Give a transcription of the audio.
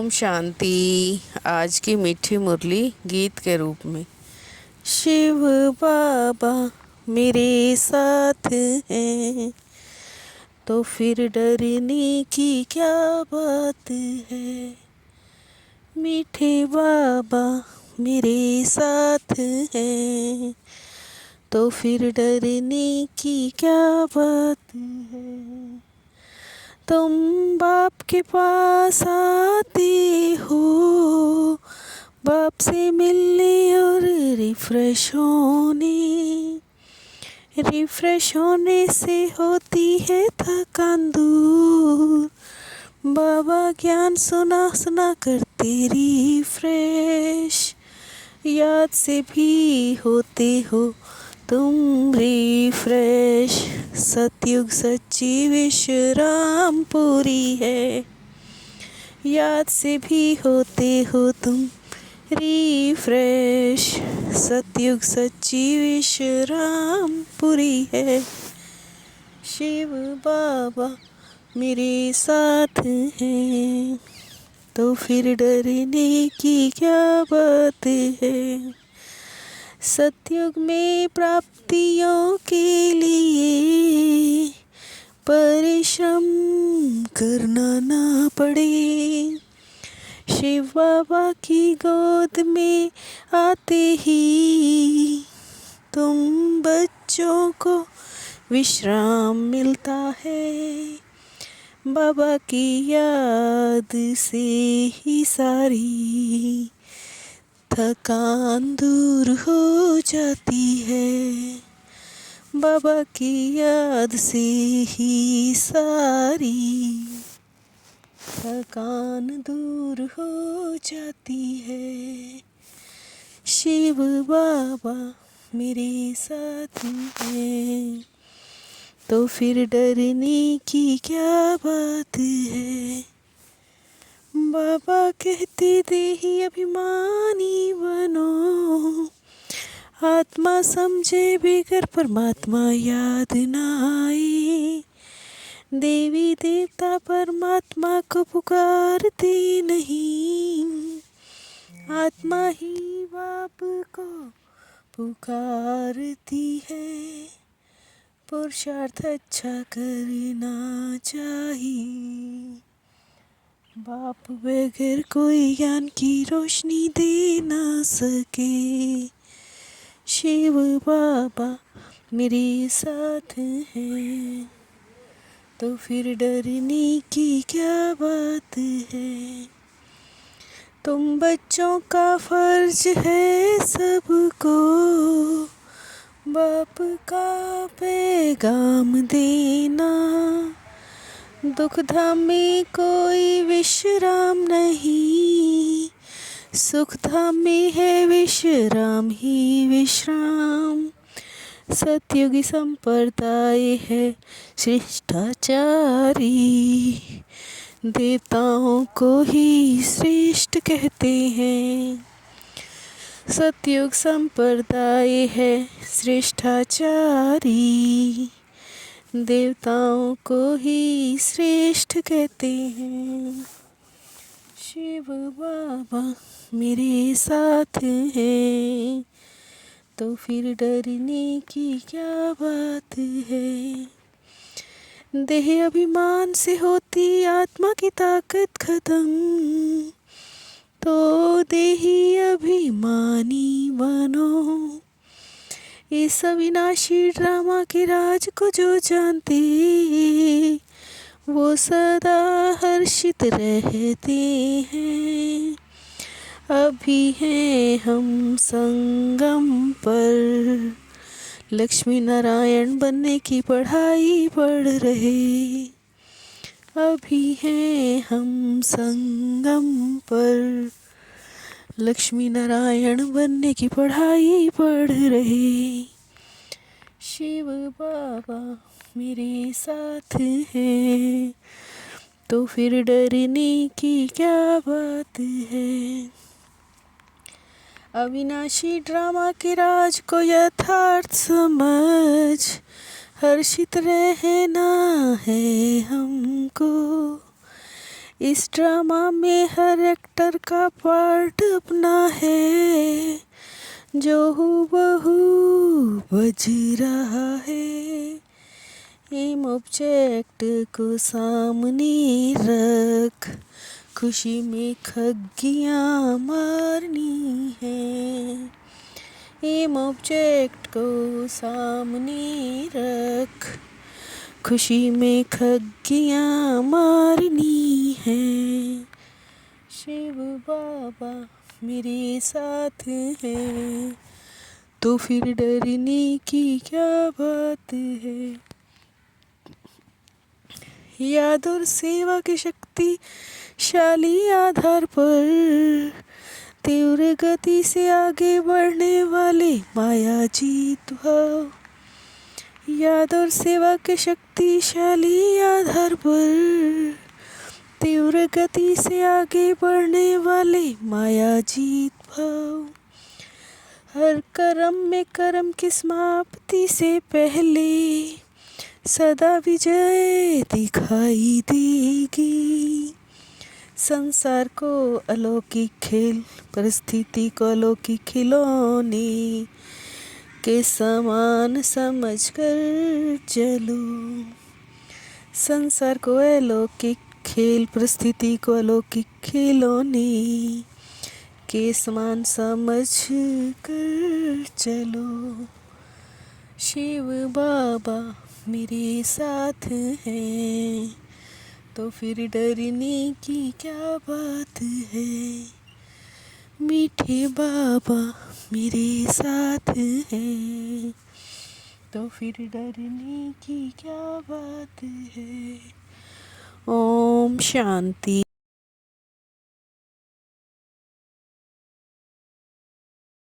ओम शांति। आज की मीठी मुरली गीत के रूप में। शिव बाबा मेरे साथ हैं तो फिर डरने की क्या बात है। मीठे बाबा मेरे साथ हैं तो फिर डरने की क्या बात है। तुम बाप के पास आते हो बाप से मिलने और रिफ्रेश होने से होती है थकान दूर। बाबा ज्ञान सुना सुना करते रिफ्रेश, याद से भी होते हो तुम रिफ्रेश। सतयुग सच्ची विश्राम पूरी है, याद से भी होते हो तुम रिफ्रेश। सतयुग सच्ची विश्राम पूरी है। शिव बाबा मेरे साथ हैं तो फिर डरने की क्या बात है। सतयुग में प्राप्तियों के लिए परिश्रम करना ना पड़े। शिव बाबा की गोद में आते ही तुम बच्चों को विश्राम मिलता है। बाबा की याद से ही सारी थकान दूर हो जाती है। बाबा की याद से ही सारी थकान दूर हो जाती है। शिव बाबा मेरे साथ हैं तो फिर डरने की क्या बात है। बाबा कहते देही अभिमानी बनो, आत्मा समझे बिगर परमात्मा याद न आए। देवी देवता परमात्मा को पुकारते नहीं, आत्मा ही बाप को पुकारती है। पुरुषार्थ अच्छा करना चाहिए, बाप बगैर कोई ज्ञान की रोशनी दे ना सके। शिव बाबा मेरे साथ हैं तो फिर डरने की क्या बात है। तुम बच्चों का फर्ज है सबको बाप का पैगाम देना। दुख धाम में कोई विश्राम नहीं, सुख धाम में है विश्राम ही विश्राम। सतयुगी संप्रदाय है श्रेष्ठाचारी, देवताओं को ही श्रेष्ठ कहते हैं। सतयुग संप्रदाय है श्रेष्ठाचारी, देवताओं को ही श्रेष्ठ कहते हैं। शिव बाबा मेरे साथ हैं तो फिर डरने की क्या बात है। देह अभिमान से होती आत्मा की ताकत खत्म, तो देही अभिमानी बनो। इस अविनाशी ड्रामा के राज को जो जानते वो सदा हर्षित रहते हैं। अभी हैं हम संगम पर, लक्ष्मी नारायण बनने की पढ़ाई पढ़ रहे। अभी हैं हम संगम पर, लक्ष्मी नारायण बनने की पढ़ाई पढ़ रहे। शिव बाबा मेरे साथ हैं तो फिर डरने की क्या बात है। अविनाशी ड्रामा के राज को यथार्थ समझ हर्षित रहना है हमको। इस ड्रामा में हर एक्टर का पार्ट अपना है, जो हूबहू बज रहा है। एम ऑब्जेक्ट को सामने रख, खुशी में खग्गियाँ मारनी है। एम ऑब्जेक्ट को सामने रख, खुशी में खग्गियाँ मारनी है। शिव बाबा मेरे साथ हैं, तो फिर डरने की क्या बात है। याद और सेवा की शक्तिशाली आधार पर तीव्र गति से आगे बढ़ने वाले माया जीत भाव। याद और सेवा के शक्तिशाली आधार पर तीव्र गति से आगे बढ़ने वाले माया जीत भाव। हर कर्म में कर्म की समाप्ति से पहले सदा विजय दिखाई देगी। संसार को अलौकिक खेल, परिस्थिति को अलौकिक खिलौने के समान समझकर चलो। संसार को अलौकिक खेल, परिस्थिति को अलौकिक खिलौने के समान समझ कर चलो। शिव बाबा मेरे साथ हैं, तो फिर डरने की क्या बात है। मीठे बाबा मेरे साथ हैं, तो फिर डरने की क्या बात है। ओम शांति।